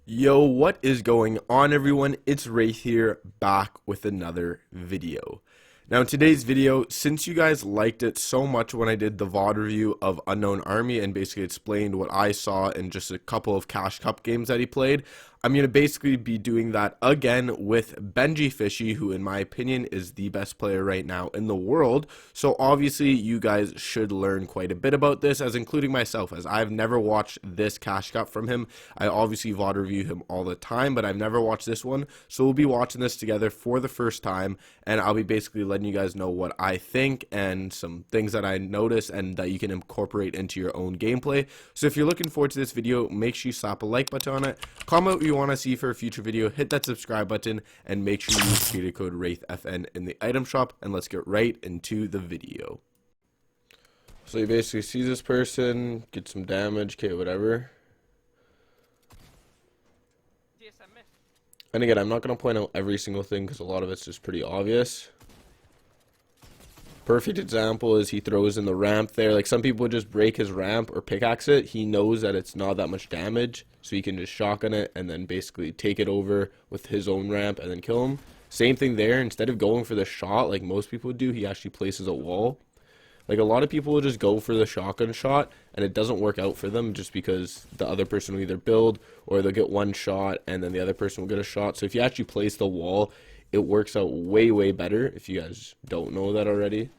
Yo, what is going on, everyone? It's Wraith here, back with another video. Now, in today's video, since you guys liked it so much when I did the VOD review of Unknown Army and basically explained what I saw in just a couple of Cash Cup games that he played, I'm going to basically be doing that again with Benjyfishy, who in my opinion is the best player right now in the world. So obviously you guys should learn quite a bit about this, as including myself, as I've never watched this Cash Cup from him. I obviously VOD review him all the time, but I've never watched this one. So we'll be watching this together for the first time, and I'll be basically letting you guys know what I think and some things that I noticed and that you can incorporate into your own gameplay. So if you're looking forward to this video, make sure you slap a like button on it, comment what you want to see for a future video, hit that subscribe button, and make sure you use creator code WraithFN in the item shop, and let's get right into the video. So you basically see this person, get some damage, okay, whatever. And again, I'm not going to point out every single thing because a lot of it's just pretty obvious. Perfect example is he throws in the ramp there. Like, some people would just break his ramp or pickaxe it. He knows that it's not that much damage, so he can just shotgun it and then basically take it over with his own ramp and then kill him. Same thing there. Instead of going for the shot like most people do, he actually places a wall. Like, a lot of people will just go for the shotgun shot and it doesn't work out for them just because the other person will either build or they'll get one shot and then the other person will get a shot. So if you actually place the wall, it works out way better, if you guys don't know that already.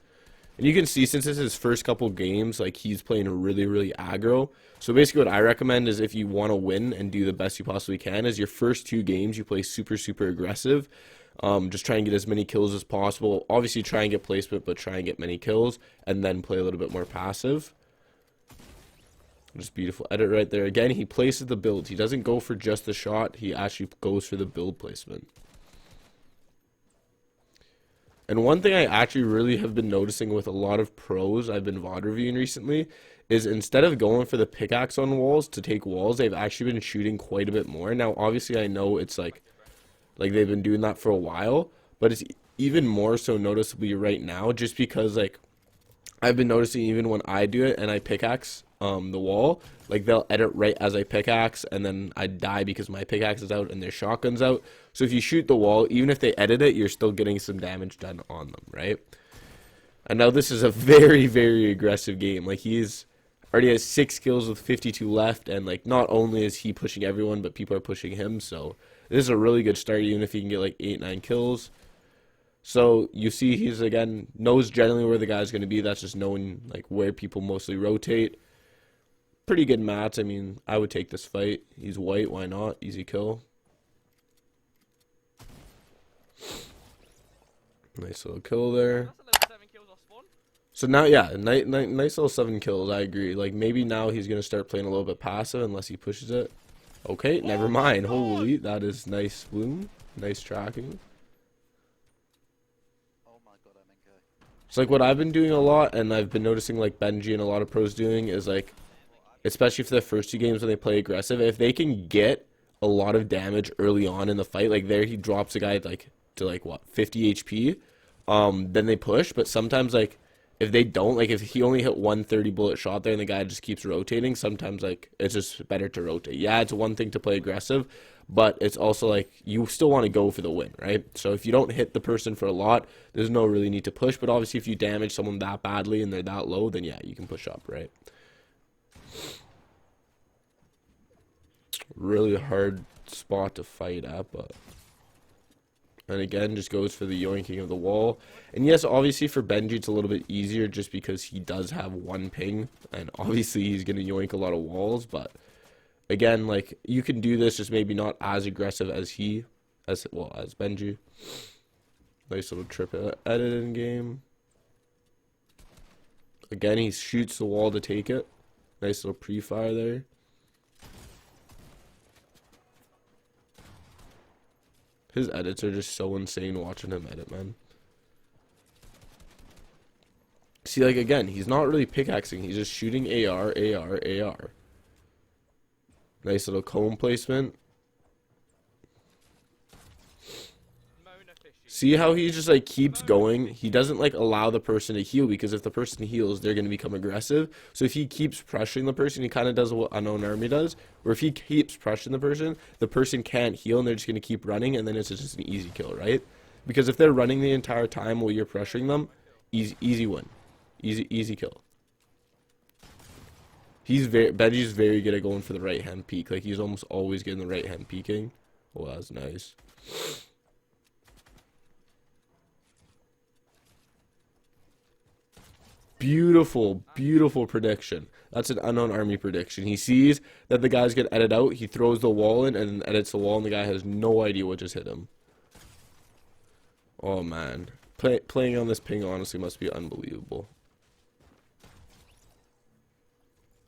And you can see, since this is his first couple games, like, he's playing really aggro. So basically what I recommend is, if you want to win and do the best you possibly can, is your first two games you play super aggressive. Just try and get as many kills as possible. Obviously try and get placement, but try and get many kills, and then play a little bit more passive. Just beautiful edit right there. Again, he places the build. He doesn't go for just the shot, he actually goes for the build placement. And one thing I actually really have been noticing with a lot of pros I've been VOD reviewing recently is, instead of going for the pickaxe on walls to take walls, they've actually been shooting quite a bit more. Now, obviously, I know it's like they've been doing that for a while, but it's even more so noticeably right now, just because, like, I've been noticing even when I do it and I pickaxe the wall, like, they'll edit right as I pickaxe, and then I die because my pickaxe is out and their shotgun's out. So if you shoot the wall, even if they edit it, you're still getting some damage done on them, right? And now this is a very aggressive game. Like, he's already has 6 kills with 52 left, and, like, not only is he pushing everyone, but people are pushing him. So this is a really good start, even if he can get like 8-9 kills. So you see, he's, again, knows generally where the guy's going to be. That's just knowing, like, where people mostly rotate. Pretty good mats. I mean, I would take this fight. He's white, why not? Easy kill. Nice little kill there. So now, yeah, nice little 7 kills, I agree. Like, maybe now he's going to start playing a little bit passive unless he pushes it. Okay, never mind. Holy, that is nice bloom. Nice tracking. Oh my god, I'm in good. So, like, what I've been doing a lot, and I've been noticing, like, Benji and a lot of pros doing, is, like, especially for the first 2 games when they play aggressive, if they can get a lot of damage early on in the fight, like, there he drops a guy, like, to, like, what, 50 HP, then they push. But sometimes, like, if they don't, like, if he only hit 130 bullet shot there and the guy just keeps rotating, sometimes, like, it's just better to rotate. Yeah, it's one thing to play aggressive, but it's also, like, you still want to go for the win, right? So if you don't hit the person for a lot, there's no really need to push. But obviously, if you damage someone that badly and they're that low, then yeah, you can push up, right? Really hard spot to fight at, but... And again, just goes for the yoinking of the wall. And yes, obviously for Benji, it's a little bit easier just because he does have 1 ping. And obviously he's going to yoink a lot of walls. But again, like, you can do this, just maybe not as aggressive as as Benji. Nice little trip edit in game. Again, he shoots the wall to take it. Nice little pre-fire there. His edits are just so insane watching him edit, man. See, like, again, he's not really pickaxing. He's just shooting AR. Nice little cone placement. See how he just like keeps going? He doesn't like allow the person to heal, because if the person heals, they're going to become aggressive. So if he keeps pressuring the person, he kind of does what Unknown Army does, where if he keeps pressuring the person can't heal and they're just going to keep running, and then it's just an easy kill, right? Because if they're running the entire time while you're pressuring them, easy win. Easy kill. Benji's very good at going for the right hand peek. Like, he's almost always getting the right hand peeking. Oh, that's nice. Beautiful, beautiful prediction. That's an Unknown Army prediction. He sees that the guy's gonna edit out, he throws the wall in and then edits the wall, and the guy has no idea what just hit him. Oh man. Playing on this ping honestly must be unbelievable.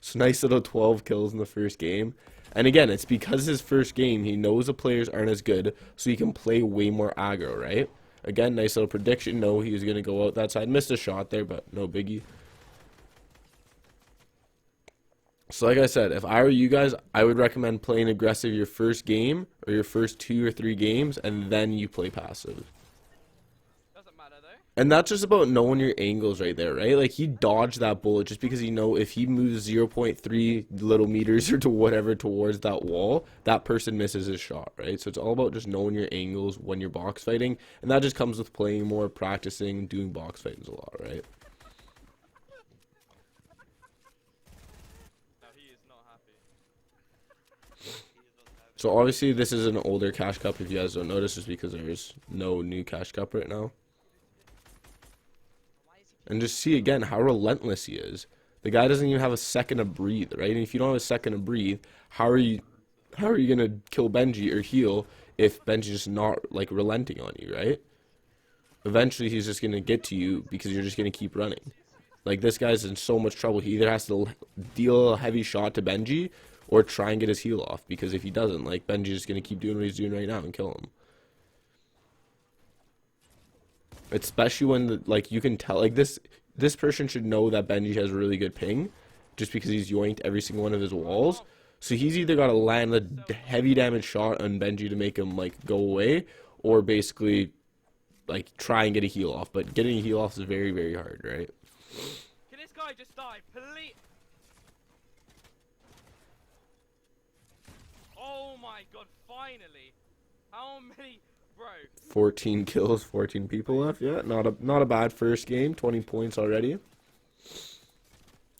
So nice little 12 kills in the first game. And again, it's because his first game, he knows the players aren't as good, so he can play way more aggro, right? Again, nice little prediction. No, he was going to go out that side. Missed a shot there, but no biggie. So like I said, if I were you guys, I would recommend playing aggressive your first game, or your first 2 or 3 games, and then you play passive. And that's just about knowing your angles right there, right? Like, he dodged that bullet just because he know if he moves 0.3 little meters or to whatever towards that wall, that person misses his shot, right? So it's all about just knowing your angles when you're box fighting, and that just comes with playing more, practicing, doing box fighting a lot, right? So obviously this is an older cash cup, if you guys don't notice, just because there's no new cash cup right now. And just see again how relentless he is. The guy doesn't even have a second to breathe, right? And if you don't have a second to breathe, how are you gonna kill Benji or heal if Benji's just not like relenting on you, right? Eventually he's just gonna get to you because you're just gonna keep running. Like, this guy's in so much trouble. He either has to deal a heavy shot to Benji or try and get his heal off, because if he doesn't, like, Benji's just gonna keep doing what he's doing right now and kill him. Especially when like, you can tell, like, this person should know that Benji has really good ping just because he's yoinked every single one of his walls. So he's either got to land a heavy damage shot on Benji to make him like go away, or basically like try and get a heal off. But getting a heal off is very, very hard, right? Can this guy just die, please? Oh my god, finally. How many? Bro. 14 kills, 14 people left. Yeah, not a bad first game. 20 points already.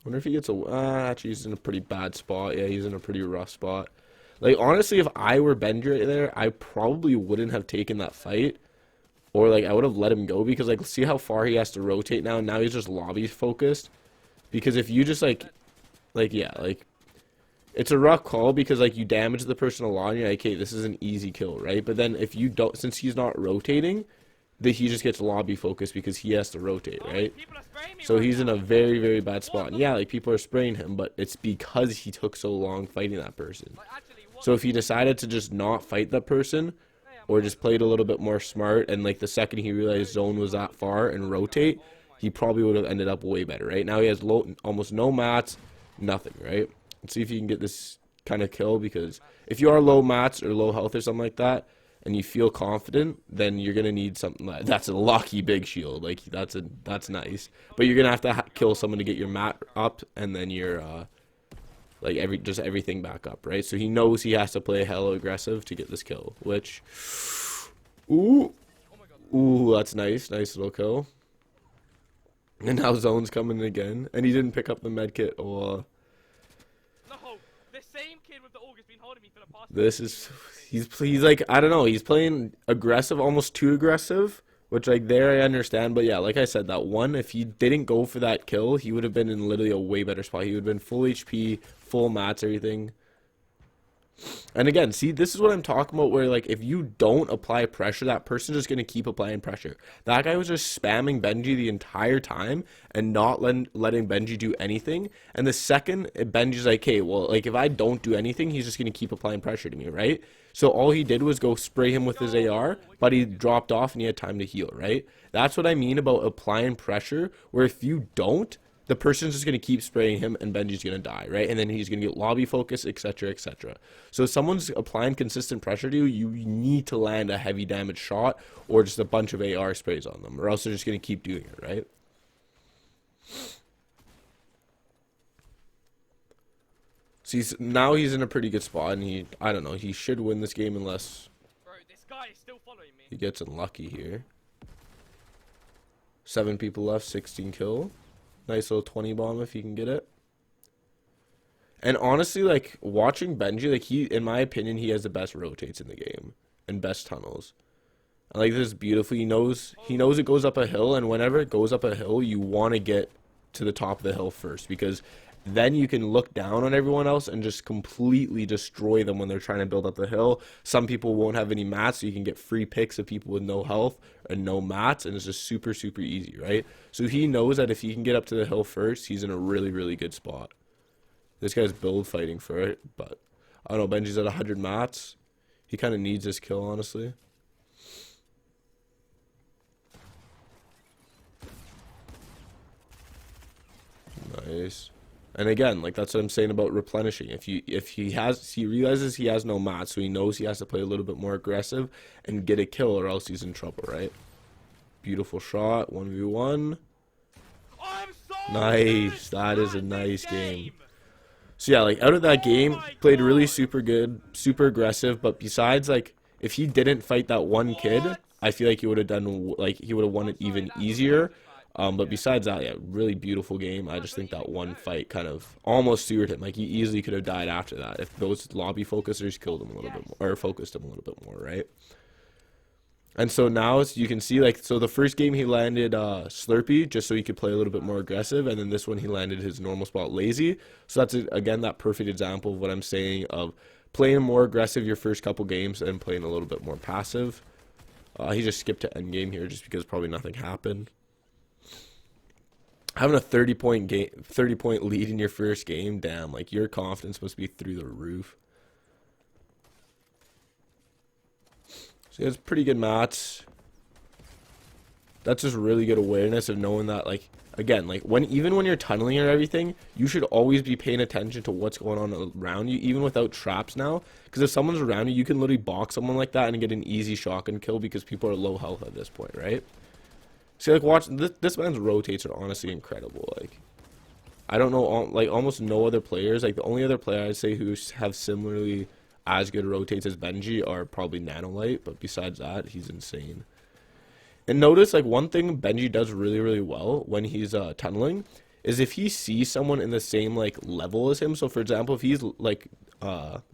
Wonder if he gets a... actually, he's in a pretty bad spot. Yeah, he's in a pretty rough spot. Like, honestly, if I were Benji right there, I probably wouldn't have taken that fight. Or, like, I would have let him go. Because, like, see how far he has to rotate now? Now he's just lobby focused. Because if you just, yeah, like... It's a rough call because, like, you damage the person a lot and you're like, okay, this is an easy kill, right? But then if you don't, since he's not rotating, then he just gets lobby focused because he has to rotate, right? So he's in a very, very bad spot. And yeah, like, people are spraying him, but it's because he took so long fighting that person. So if he decided to just not fight that person, or just played a little bit more smart, and, like, the second he realized zone was that far and rotate, he probably would have ended up way better, right? Now he has almost no mats, nothing, right? Let's see if you can get this kind of kill, because if you are low mats or low health or something like that, and you feel confident, then you're gonna need something that's a lucky big shield. Like, that's nice, but you're gonna have to kill someone to get your mat up, and then your like just everything back up, right? So he knows he has to play hella aggressive to get this kill, which ooh, that's nice little kill. And now zone's coming again, and he didn't pick up the med kit. Oh. This is, he's like, I don't know, he's playing aggressive, almost too aggressive, which, like, there I understand. But yeah, like I said, that one, if he didn't go for that kill, he would have been in literally a way better spot. He would have been full HP, full mats, everything. And again, see, this is what I'm talking about, where, like, if you don't apply pressure, that person's just going to keep applying pressure. That guy was just spamming Benji the entire time and not letting Benji do anything. And the second Benji's like, hey, well, like, if I don't do anything, he's just going to keep applying pressure to me, right? So all he did was go spray him with his AR, but he dropped off and he had time to heal, right? That's what I mean about applying pressure, where if you don't, the person's just going to keep spraying him and Benji's going to die, right? And then he's going to get lobby focus, etc., etc. So if someone's applying consistent pressure to you, you need to land a heavy damage shot or just a bunch of AR sprays on them, or else they're just going to keep doing it, right? So now he's in a pretty good spot, and I don't know, he should win this game unless Bro, this guy is still following me. he gets unlucky here. 7 people left, 16 kill. Nice little 20 bomb if he can get it. And honestly, like, watching Benji, like, in my opinion, he has the best rotates in the game and best tunnels. I like this beautifully. He knows it goes up a hill, and whenever it goes up a hill, you want to get to the top of the hill first, because then you can look down on everyone else and just completely destroy them when they're trying to build up the hill. Some people won't have any mats, so you can get free picks of people with no health and no mats, and it's just super, super easy, right? So he knows that if he can get up to the hill first, he's in a really, really good spot. This guy's build fighting for it, but I don't know, Benji's at 100 mats. He kind of needs this kill, honestly. Nice. And again, like, that's what I'm saying about replenishing. If he realizes he has no mats, so he knows he has to play a little bit more aggressive and get a kill, or else he's in trouble, right? Beautiful shot, 1v1. Nice. That is a nice game. So yeah, like, out of that game, played really super good, super aggressive, but besides, like, if he didn't fight that one kid, I feel like he would have done, like, he would have won it even easier. But besides that, yeah, really beautiful game. I just think that one fight kind of almost seared him. Like, he easily could have died after that if those lobby focusers killed him a little bit more, or focused him a little bit more, right? And so now you can see, like, so the first game he landed Slurpee just so he could play a little bit more aggressive, and then this one he landed his normal spot Lazy. So that's, again, that perfect example of what I'm saying of playing more aggressive your first couple games and playing a little bit more passive. He just skipped to Endgame here just because probably nothing happened. Having a 30-point lead in your first game, damn, like, your confidence must be through the roof. So he has pretty good mats. That's just really good awareness of knowing that, like, again, like, even when you're tunneling or everything, you should always be paying attention to what's going on around you, even without traps now. Because if someone's around you, you can literally box someone like that and get an easy shotgun kill because people are low health at this point, right? See, like, watch this man's rotates are honestly incredible. Like, I don't know, like, almost no other players. Like, the only other player I'd say who have similarly as good rotates as Benji are probably NanoLite, but besides that, he's insane. And notice, like, one thing Benji does really, really well when he's tunneling is if he sees someone in the same, like, level as him. So, for example, if he's, like,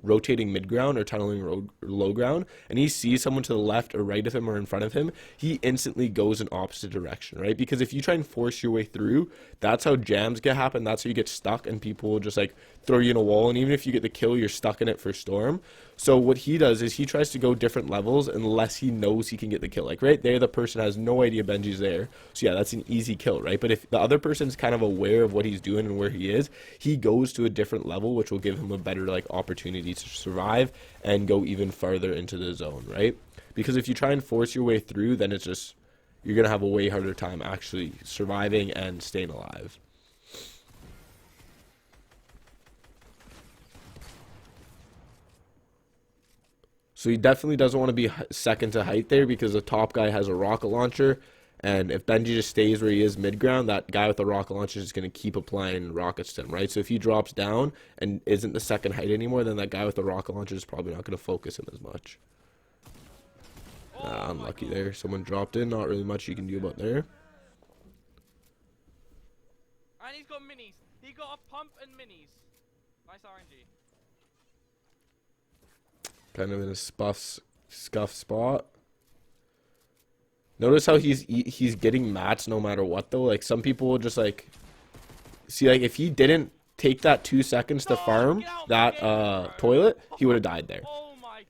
rotating mid-ground or tunneling low ground, and he sees someone to the left or right of him or in front of him, he instantly goes in opposite direction, right? Because if you try and force your way through, that's how jams get happen. That's how you get stuck, and people will just, like, throw you in a wall, and even if you get the kill, you're stuck in it for Storm. So what he does is he tries to go different levels unless he knows he can get the kill. Like, right there, the person has no idea Benji's there. So yeah, that's an easy kill, right? But if the other person's kind of aware of what he's doing and where he is, he goes to a different level, which will give him a better, like, opportunity to survive and go even farther into the zone, right? Because if you try and force your way through, then it's just, you're gonna have a way harder time actually surviving and staying alive. So he definitely doesn't want to be second to height there because the top guy has a rocket launcher, and if Benji just stays where he is mid-ground, that guy with the rocket launcher is going to keep applying rockets to him, right? So if he drops down and isn't the second height anymore, then that guy with the rocket launcher is probably not going to focus him as much. Unlucky there. Someone dropped in. Not really much you can do about there. And he's got minis. He got a pump and minis. Nice RNG. Kind of in a scuff spot. Notice how he's getting mats no matter what though. Like, some people will just, like, see, like, if he didn't take that 2 seconds to farm that toilet, he would have died there.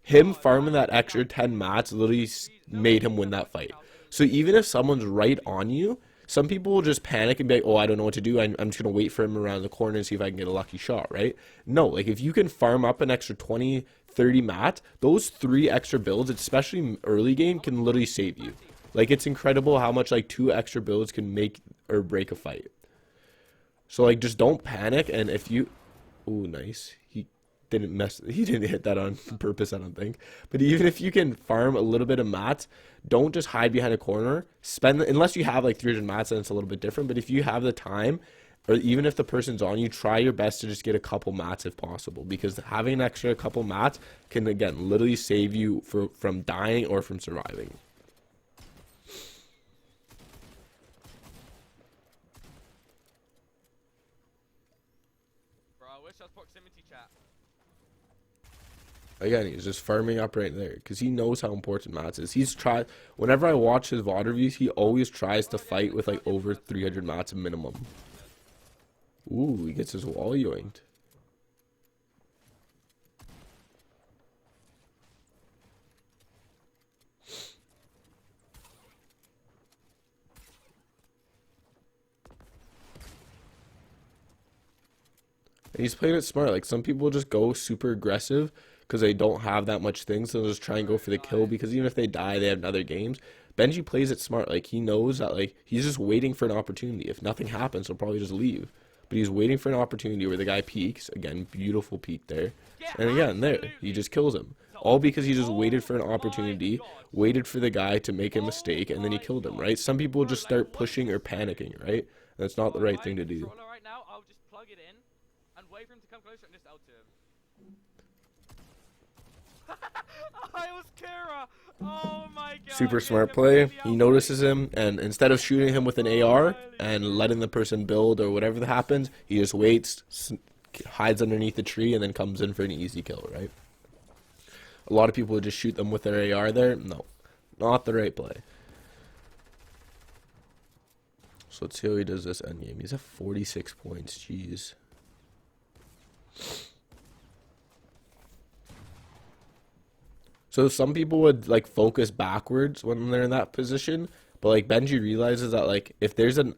Him farming that extra 10 mats literally made him win that fight. So even if someone's right on you, some people will just panic and be like, oh, I don't know what to do. I'm just going to wait for him around the corner and see if I can get a lucky shot, right? No, like, if you can farm up an extra 20, 30 mats, those 3 extra builds, especially early game, can literally save you. Like, it's incredible how much, like, 2 extra builds can make or break a fight. So like just don't panic, and if you, ooh, nice. He didn't hit that on purpose, I don't think. But even if you can farm a little bit of mats, don't just hide behind a corner. Unless you have like 300 mats, then it's a little bit different. But if you have the time, or even if the person's on you, try your best to just get a couple mats if possible, because having an extra couple mats can, again, literally save you from dying or from surviving. Bro, I wish I was proximity chat. Again, he's just farming up right there because he knows how important mats is. Whenever I watch his VOD reviews, he always tries to fight with like over 300 mats minimum. Ooh, he gets his wall yoinked. And he's playing it smart. Like, some people just go super aggressive because they don't have that much things, so they'll just try and go for the kill, because even if they die, they have other games. Benji plays it smart. Like, he knows that, like, he's just waiting for an opportunity. If nothing happens, he'll probably just leave. But he's waiting for an opportunity where the guy peeks. Again, beautiful peek there. And again, there, he just kills him. All because he just waited for an opportunity, waited for the guy to make a mistake, and then he killed him, right? Some people just start pushing or panicking, right? That's not the right thing to do. Right now, I'll just plug it in and wait for him to come closer and just L2 him. I was Kira. Oh my god. Super smart play. He notices him, and instead of shooting him with an AR and letting the person build or whatever that happens, he just waits, hides underneath the tree, and then comes in for an easy kill, right? A lot of people would just shoot them with their AR there. No, not the right play. So let's see how he does this endgame. He's at 46 points. Jeez. So some people would like focus backwards when they're in that position, but like Benji realizes that like if there's a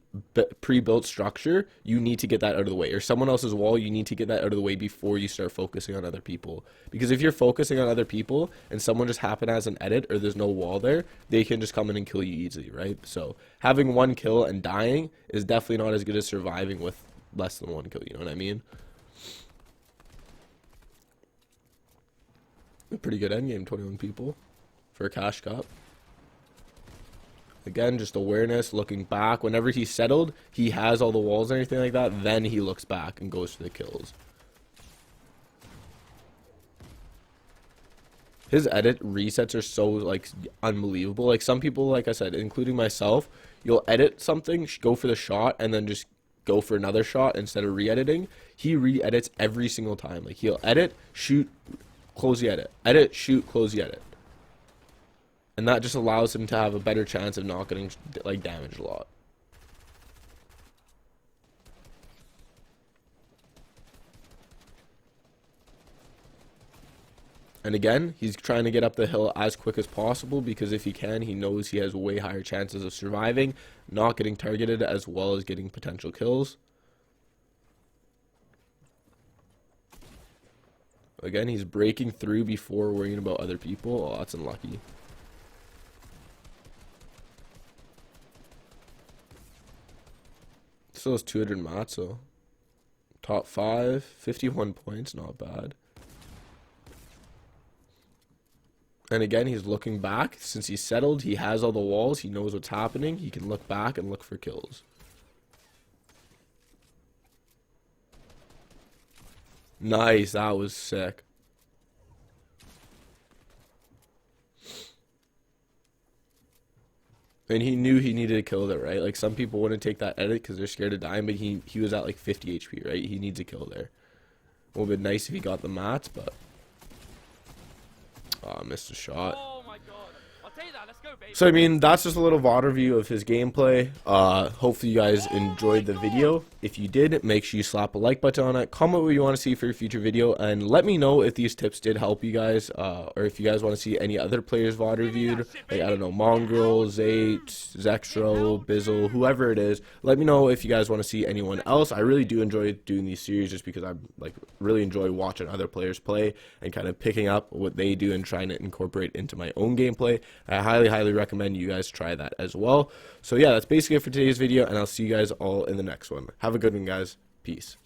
pre-built structure, you need to get that out of the way, or someone else's wall, you need to get that out of the way before you start focusing on other people. Because if you're focusing on other people and someone just happen as an edit, or there's no wall there, they can just come in and kill you easily, right? So having one kill and dying is definitely not as good as surviving with less than one kill, you know what I mean? A pretty good endgame, 21 people for a cash cup. Again, just awareness, looking back. Whenever he's settled, he has all the walls and everything like that, then he looks back and goes for the kills. His edit resets are so like unbelievable. Like, some people, like I said, including myself, you'll edit something, go for the shot, and then just go for another shot instead of re-editing. He re-edits every single time. Like, he'll edit, shoot, close the edit, shoot, close the edit. And that just allows him to have a better chance of not getting like damaged a lot. And again, he's trying to get up the hill as quick as possible, because if he can, he knows he has way higher chances of surviving, not getting targeted, as well as getting potential kills. Again, he's breaking through before worrying about other people. Oh, that's unlucky. Still has 200 mats, so top 5, 51 points, not bad. And again, he's looking back. Since he's settled, he has all the walls, he knows what's happening, he can look back and look for kills. Nice, that was sick. And he knew he needed to kill there, right? Like, some people wouldn't take that edit because they're scared of dying, but he was at like 50 HP, right? He needs a kill there. It would have been nice if he got the mats, but... Oh, missed a shot. Oh my god. I'll tell you that, let's go, baby. So, I mean, that's just a little VOD review of his gameplay. Hopefully you guys enjoyed the video. If you did, make sure you slap a like button on it. Comment what you want to see for your future video, and let me know if these tips did help you guys, or if you guys want to see any other players VOD reviewed. Like, I don't know, Mongrel, Zate, Zextro, Bizzle, whoever it is. Let me know if you guys want to see anyone else. I really do enjoy doing these series just because I like really enjoy watching other players play and kind of picking up what they do and trying to incorporate into my own gameplay. I highly recommend you guys try that as well. So yeah, that's basically it for today's video, and I'll see you guys all in the next one. Have a good one, guys. Peace.